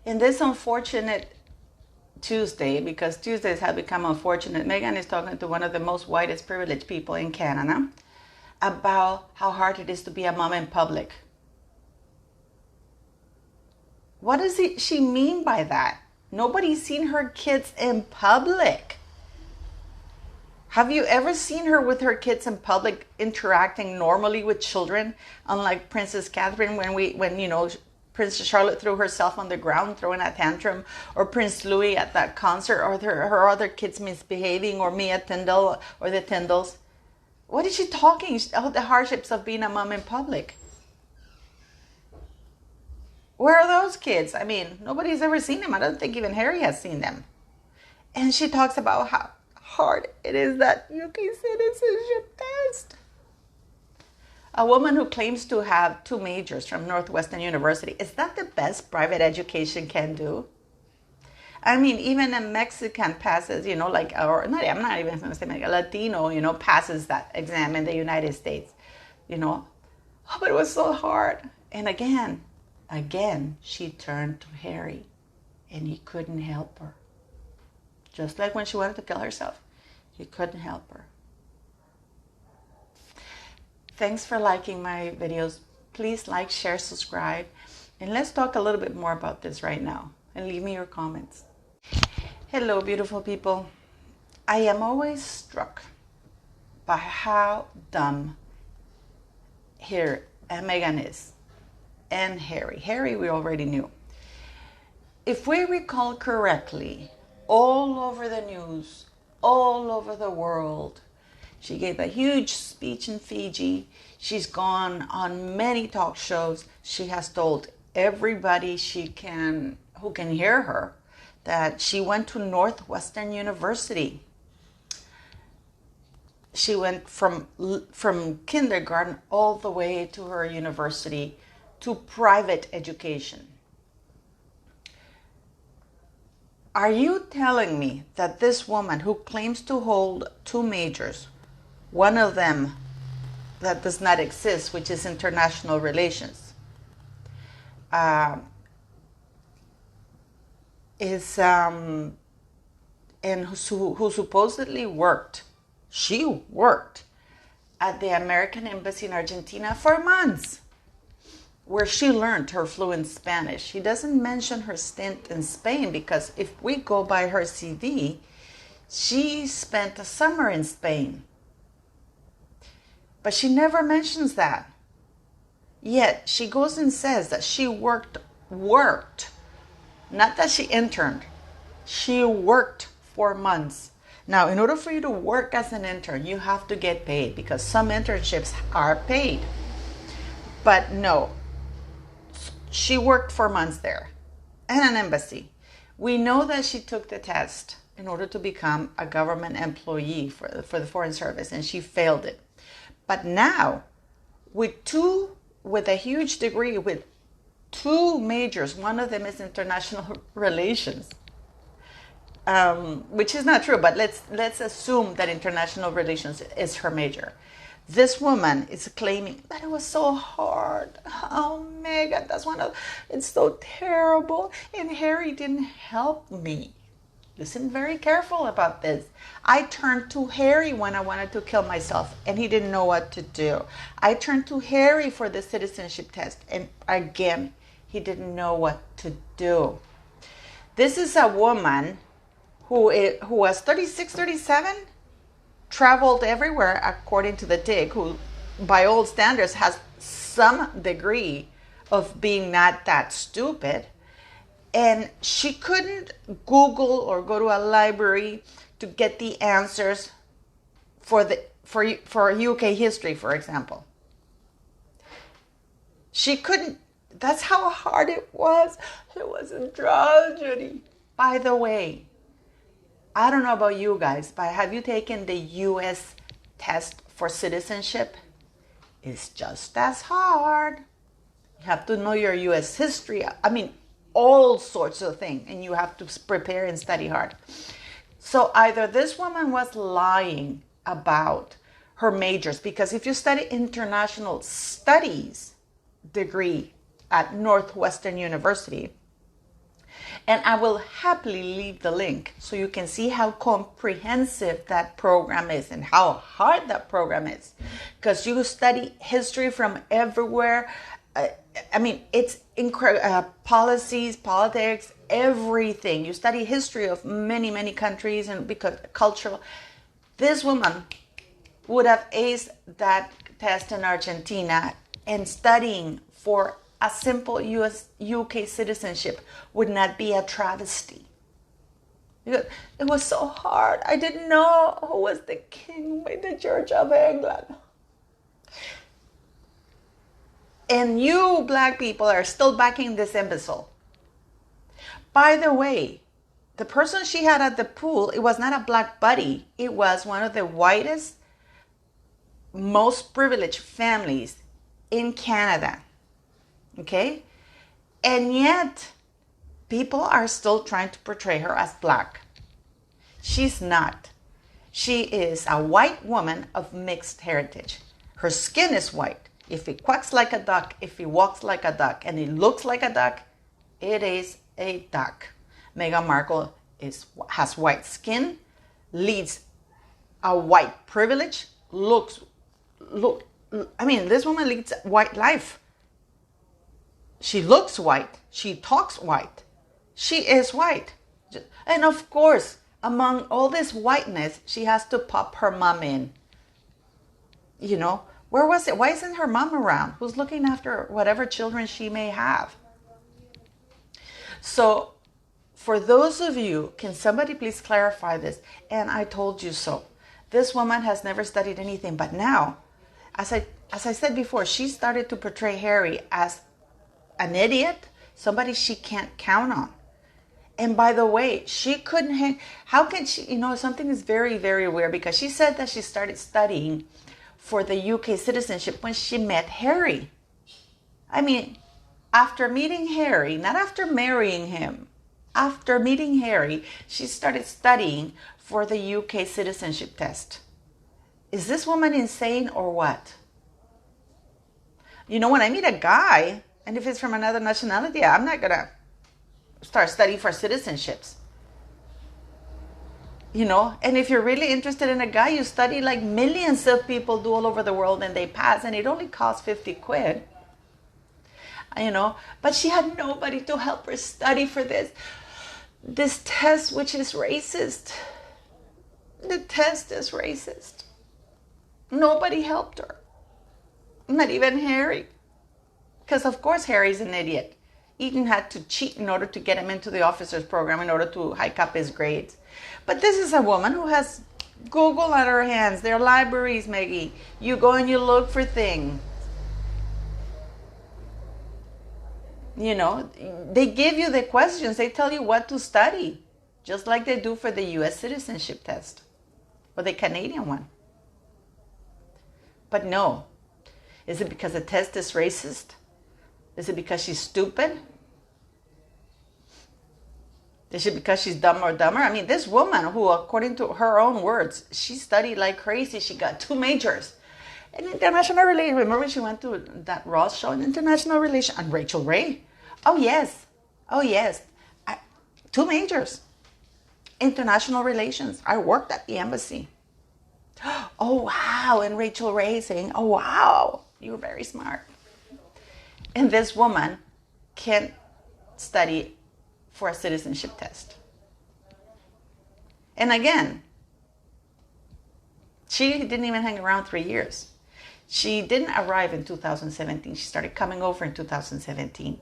In this unfortunate Tuesday, because Tuesdays have become unfortunate, Meghan is talking to one of the most whitest privileged people in Canada about how hard it is to be a mom in public. What does she mean by that? Nobody's seen her kids in public. Have you ever seen her with her kids in public interacting normally with children? Unlike Princess Catherine, when Princess Charlotte threw herself on the ground throwing a tantrum, or Prince Louis at that concert, or her other kids misbehaving, or Mia Tyndall or the Tyndalls. What is she talking? Oh, the hardships of being a mom in public. Where are those kids? I mean, nobody's ever seen them. I don't think even Harry has seen them. And she talks about how hard it is, that UK citizenship test. A woman who claims to have 2 majors from Northwestern University. Is that the best private education can do? I mean, even a Mexican passes, I'm not even going to say Mexican, a Latino, passes that exam in the United States, Oh, but it was so hard. And again, she turned to Harry, and he couldn't help her. Just like when she wanted to kill herself, he couldn't help her. Thanks for liking my videos. Please like, share, subscribe, and let's talk a little bit more about this right now, and leave me your comments. Hello, beautiful people. I am always struck by how dumb here Meghan is, and Harry. Harry we already knew. If we recall correctly, all over the news, all over the world, she gave a huge speech in Fiji. She's gone on many talk shows. She has told everybody who can hear her that she went to Northwestern University. She went from kindergarten all the way to her university to private education. Are you telling me that this woman who claims to hold 2 majors, one of them that does not exist, which is international relations, and who supposedly worked at the American Embassy in Argentina for months, where she learned her fluent Spanish? She doesn't mention her stint in Spain, because if we go by her CV, she spent a summer in Spain. But she never mentions that. Yet she goes and says that she worked, not that she interned. She worked for months. Now, in order for you to work as an intern, you have to get paid, because some internships are paid. But no, she worked for months there in an embassy. We know that she took the test in order to become a government employee for the Foreign Service, and she failed it. But now, with a huge degree, with 2 majors, one of them is international relations, which is not true, but let's assume that international relations is her major. This woman is claiming that it was so hard. Oh, Meghan, it's so terrible. And Harry didn't help me. Listen very careful about this. I turned to Harry when I wanted to kill myself, and he didn't know what to do. I turned to Harry for the citizenship test, and again, he didn't know what to do. This is a woman who was 36, 37, traveled everywhere, according to the TIG, who by all standards has some degree of being not that stupid. And she couldn't Google or go to a library to get the answers for UK history, for example. She couldn't. That's how hard it was. It was a tragedy. By the way, I don't know about you guys, but have you taken the US test for citizenship? It's just as hard. You have to know your US history. I mean, all sorts of things, and you have to prepare and study hard. So either this woman was lying about her majors, because if you study international studies degree at Northwestern University, And I will happily leave the link so you can see how comprehensive that program is and how hard that program is. Because you study history from everywhere. I mean, it's incredible. Policies, politics, everything. You study history of many, many countries, and because cultural. This woman would have aced that test in Argentina, and studying for a simple UK citizenship would not be a travesty. It was so hard. I didn't know who was the king by the Church of England. And you black people are still backing this imbecile. By the way, the person she had at the pool, it was not a black buddy. It was one of the whitest, most privileged families in Canada. Okay? And yet, people are still trying to portray her as black. She's not. She is a white woman of mixed heritage. Her skin is white. If it quacks like a duck, if it walks like a duck, and it looks like a duck, it is a duck. Meghan Markle has white skin, leads a white privilege, this woman leads a white life. She looks white. She talks white. She is white. And of course, among all this whiteness, she has to pop her mom in. You know, where was it? Why isn't her mom around? Who's looking after whatever children she may have? So, for those of you, can somebody please clarify this? And I told you so. This woman has never studied anything, but now, as I said before, she started to portray Harry as an idiot, somebody she can't count on. And by the way, she couldn't hang. How can she, something is very, very weird, because she said that she started studying for the UK citizenship when she met Harry. I mean, after meeting Harry, not after marrying him, after meeting Harry, she started studying for the UK citizenship test. Is this woman insane or what? When I meet a guy, and if it's from another nationality, I'm not going to start studying for citizenships. And if you're really interested in a guy, you study like millions of people do all over the world, and they pass, and it only costs 50 quid. But she had nobody to help her study for this test, which is racist. The test is racist. Nobody helped her. Not even Harry. Because of course Harry's an idiot. Eden had to cheat in order to get him into the officers program in order to hike up his grades. But this is a woman who has Google at her hands. There are libraries, Maggie. You go and you look for things. They give you the questions. They tell you what to study. Just like they do for the U.S. citizenship test. Or the Canadian one. But no. Is it because the test is racist? Is it because she's stupid? Is it because she's dumb or dumber? I mean, this woman who, according to her own words, she studied like crazy. She got 2 majors. In international relations. Remember when she went to that Ross show in international relations? And Rachel Ray. Oh, yes. 2 majors. International relations. I worked at the embassy. Oh, wow. And Rachel Ray saying, oh, wow. You're very smart. And this woman can't study for a citizenship test. And again, she didn't even hang around 3 years. She didn't arrive in 2017. She started coming over in 2017.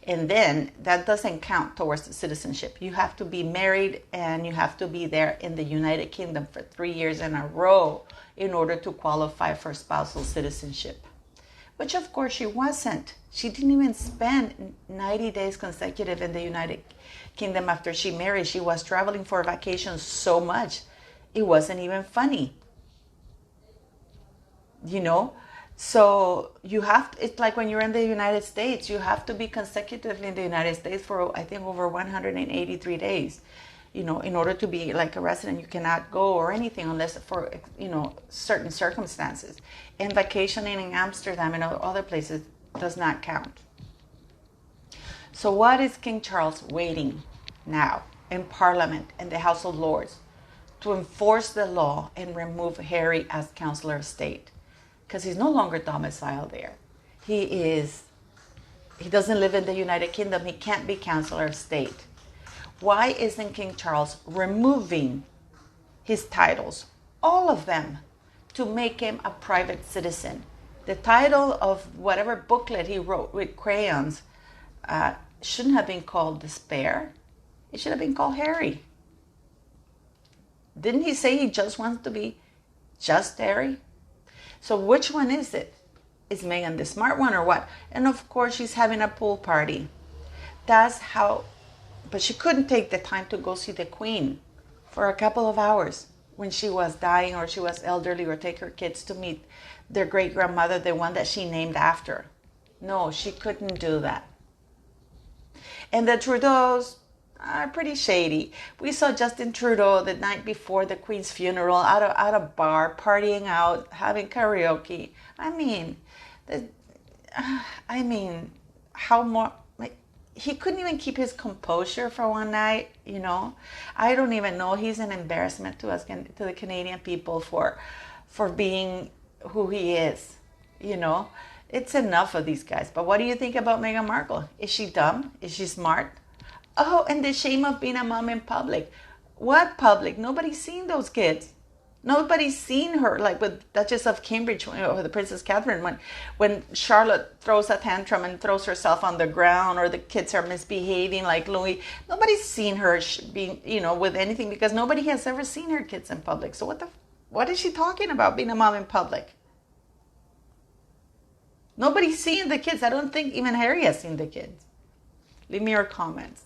And then that doesn't count towards the citizenship. You have to be married and you have to be there in the United Kingdom for 3 years in a row in order to qualify for spousal citizenship. Which of course she wasn't. She didn't even spend 90 days consecutive in the United Kingdom after she married. She was traveling for vacations so much, it wasn't even funny. So you have, it's like when you're in the United States, you have to be consecutively in the United States for, I think, over 183 days. In order to be like a resident, you cannot go or anything unless for, certain circumstances. And vacationing in Amsterdam and other places does not count. So what is King Charles waiting now in Parliament and the House of Lords to enforce the law and remove Harry as Counselor of State, because he's no longer domiciled there. He doesn't live in the United Kingdom. He can't be Counselor of State. Why isn't King Charles removing his titles, all of them, to make him a private citizen? The title of whatever booklet he wrote with crayons shouldn't have been called Despair. It should have been called Harry. Didn't he say he just wants to be just Harry? So which one is it? Is Meghan the smart one or what? And of course she's having a pool party. That's how, but she couldn't take the time to go see the Queen for a couple of hours when she was dying or she was elderly, or take her kids to meet their great-grandmother, the one that she named after. No, she couldn't do that. And the Trudeaus are pretty shady. We saw Justin Trudeau the night before the Queen's funeral at a bar, partying out, having karaoke. How more? Like, he couldn't even keep his composure for one night. I don't even know. He's an embarrassment to us, to the Canadian people, for being who he is. It's enough of these guys. But what do you think about Meghan Markle? Is she dumb? Is she smart? Oh, and the shame of being a mom in public. What public? Nobody's seen those kids. Nobody's seen her, like with Duchess of Cambridge or the Princess Catherine, when Charlotte throws a tantrum and throws herself on the ground, or the kids are misbehaving like Louis. Nobody's seen her being, with anything, because nobody has ever seen her kids in public. So what is she talking about, being a mom in public? Nobody's seen the kids. I don't think even Harry has seen the kids. Leave me your comments.